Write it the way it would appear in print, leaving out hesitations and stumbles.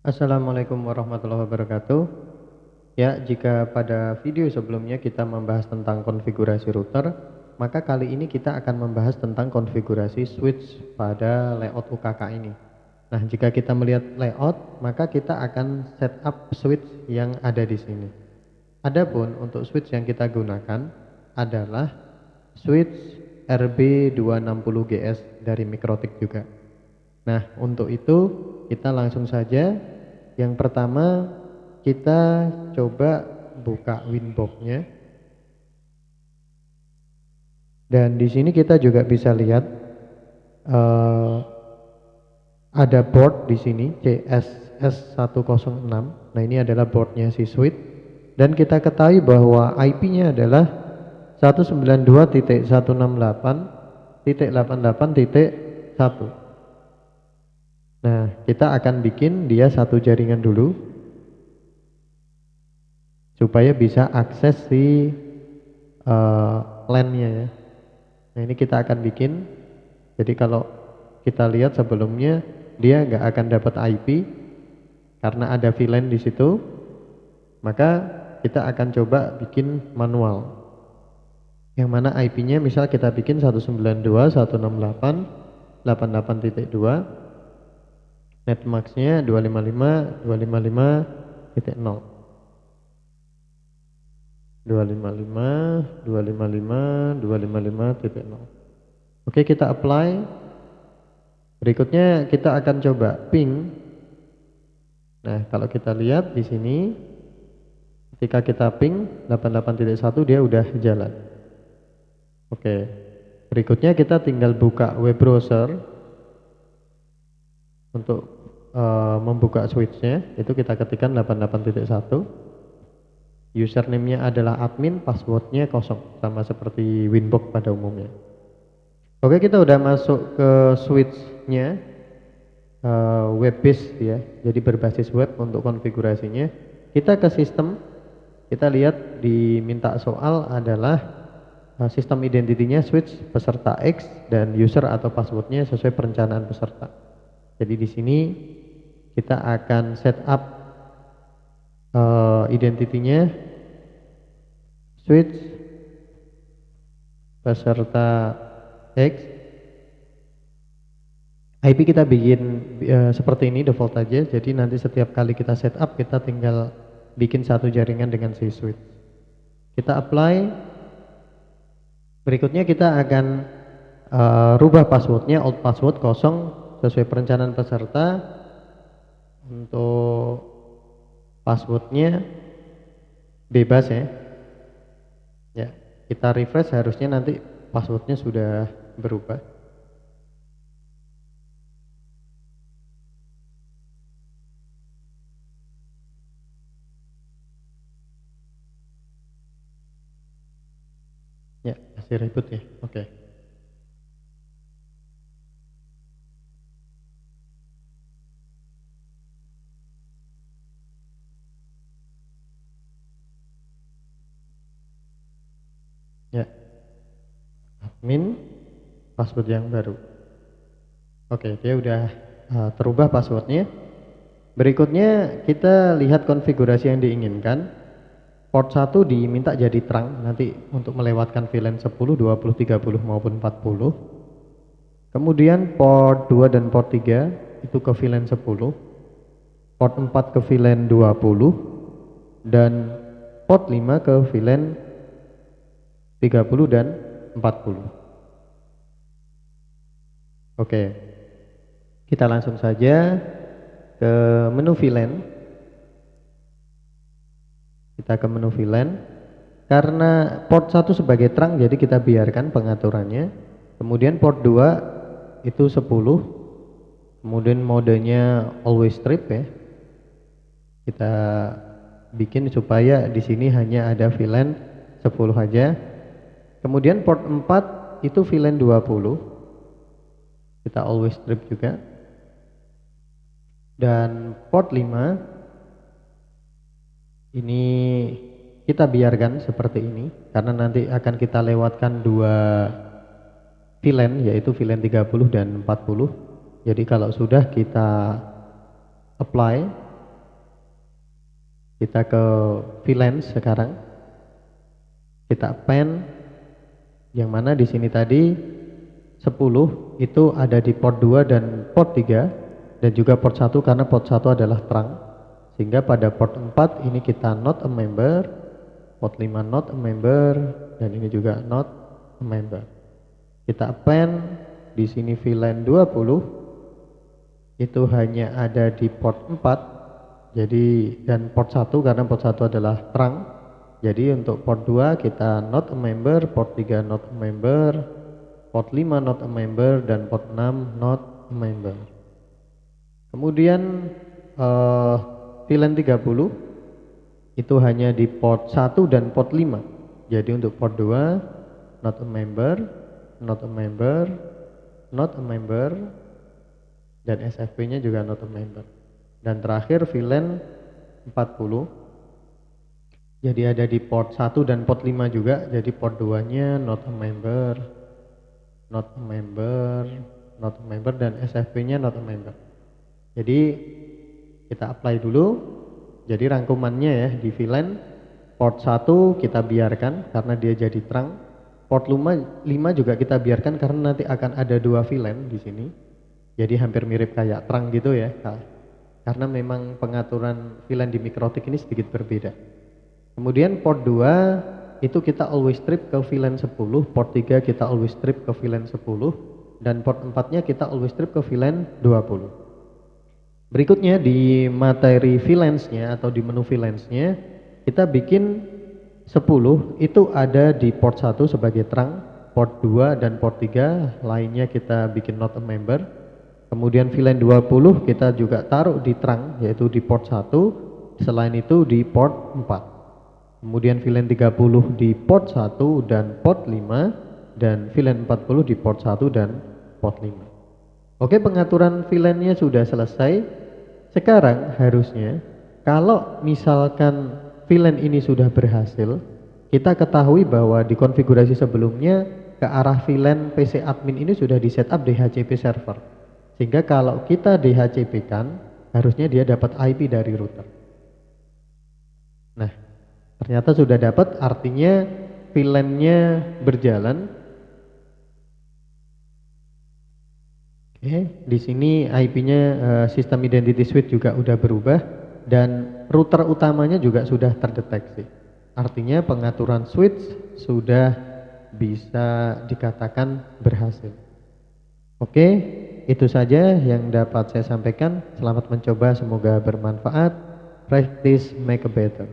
Assalamualaikum warahmatullahi wabarakatuh. Ya, jika pada video sebelumnya kita membahas tentang konfigurasi router, maka kali ini kita akan membahas tentang konfigurasi switch pada layout UKK ini. Nah, jika kita melihat layout, maka kita akan setup switch yang ada di sini. Adapun untuk switch yang kita gunakan adalah switch RB260GS dari Mikrotik juga. Nah, untuk itu kita langsung saja. Yang pertama kita coba buka Winbox-nya. Dan di sini kita juga bisa lihat ada board di sini CSS106. Nah, ini adalah boardnya si switch. Dan kita ketahui bahwa IP-nya adalah 192.168.88.1. Nah, kita akan bikin dia satu jaringan dulu supaya bisa akses si LAN-nya ya. Nah, ini kita akan bikin. Jadi kalau kita lihat sebelumnya dia nggak akan dapat IP karena ada VLAN di situ. Maka kita akan coba bikin manual. Yang mana IP-nya misal kita bikin 192.168.88.2. Netmax-nya 255.255.0. 255.255.255.0. Oke, kita apply. Berikutnya kita akan coba ping. Nah, kalau kita lihat di sini ketika kita ping 88.1 dia udah jalan. Oke. Berikutnya kita tinggal buka web browser untuk membuka switch-nya. Itu kita ketikkan 88.1. Username-nya adalah admin, password-nya kosong, sama seperti Winbox pada umumnya. Oke, kita udah masuk ke switch-nya, web based ya, jadi berbasis web untuk konfigurasinya. Kita ke sistem, kita lihat diminta soal adalah sistem identitinya switch peserta X dan user atau passwordnya sesuai perencanaan peserta. Jadi di sini kita akan setup identitinya switch peserta X. IP kita bikin seperti ini default aja. Jadi nanti setiap kali kita setup kita tinggal bikin satu jaringan dengan si switch. Kita apply. Berikutnya kita akan rubah passwordnya, old password kosong sesuai perencanaan peserta. Untuk passwordnya bebas ya. Ya, kita refresh, harusnya nanti passwordnya sudah berubah. Ya, masih ribut ya. Oke. Ya, admin, password yang baru. Oke, dia udah terubah passwordnya. Berikutnya kita lihat konfigurasi yang diinginkan. Port 1 diminta jadi terang nanti untuk melewatkan VLAN 10, 20, 30 maupun 40. Kemudian port 2 dan port 3 itu ke VLAN 10. Port 4 ke VLAN 20 dan port 5 ke VLAN 30 dan 40. Oke. Kita langsung saja ke menu VLAN. Kita ke menu VLAN. Karena port 1 sebagai terang jadi kita biarkan pengaturannya. Kemudian port 2 itu 10. Kemudian modenya always strip ya. Kita bikin supaya di sini hanya ada VLAN 10 aja. Kemudian port 4 itu VLAN 20. Kita always strip juga. Dan port 5 ini kita biarkan seperti ini karena nanti akan kita lewatkan dua VLAN, yaitu VLAN 30 dan 40. Jadi kalau sudah kita apply, Kita ke VLAN sekarang. Kita append, yang mana di sini tadi 10 itu ada di port 2 dan port 3 dan juga port 1 karena port 1 adalah terang. Sehingga pada port 4 ini kita not a member, port 5 not a member, dan ini juga not a member. Kita append di sini VLAN 20 itu hanya ada di port 4. Jadi dan port 1 karena port 1 adalah terang. Jadi untuk port 2 kita not a member, port 3 not a member, port 5 not a member, dan port 6 not a member. Kemudian VLAN 30 itu hanya di port 1 dan port 5. Jadi untuk port 2 not a member, not a member, not a member, dan SFP nya juga not a member. Dan terakhir VLAN 40 jadi ada di port 1 dan port 5 juga. Jadi port 2 nya not a member, not a member, not a member, dan SFP nya not a member. Jadi kita apply dulu. Jadi rangkumannya ya, di VLAN port 1 kita biarkan karena dia jadi terang. Port 5 juga kita biarkan karena nanti akan ada 2 VLAN di sini. Jadi hampir mirip kayak terang gitu ya. Karena memang pengaturan VLAN di Mikrotik ini sedikit berbeda. Kemudian port 2 itu kita always strip ke VLAN 10, port 3 kita always strip ke VLAN 10, dan port 4 nya kita always strip ke VLAN 20. Berikutnya di materi VLANs-nya atau di menu VLANs-nya kita bikin 10 itu ada di port 1 sebagai terang, port 2 dan port 3 lainnya kita bikin not a member. Kemudian VLAN 20 kita juga taruh di terang yaitu di port 1, selain itu di port 4. Kemudian VLAN 30 di port 1 dan port 5, dan VLAN 40 di port 1 dan port 5. Oke, pengaturan VLAN-nya sudah selesai. Sekarang harusnya kalau misalkan VLAN ini sudah berhasil, kita ketahui bahwa di konfigurasi sebelumnya ke arah VLAN PC admin ini sudah di setup DHCP server. Sehingga kalau kita DHCP kan, harusnya dia dapat IP dari router. Nah, ternyata sudah dapat, artinya VLAN-nya berjalan. Oke, di sini IP-nya sistem identity switch juga udah berubah dan router utamanya juga sudah terdeteksi. Artinya pengaturan switch sudah bisa dikatakan berhasil. Oke, itu saja yang dapat saya sampaikan. Selamat mencoba, semoga bermanfaat. Practice make a better.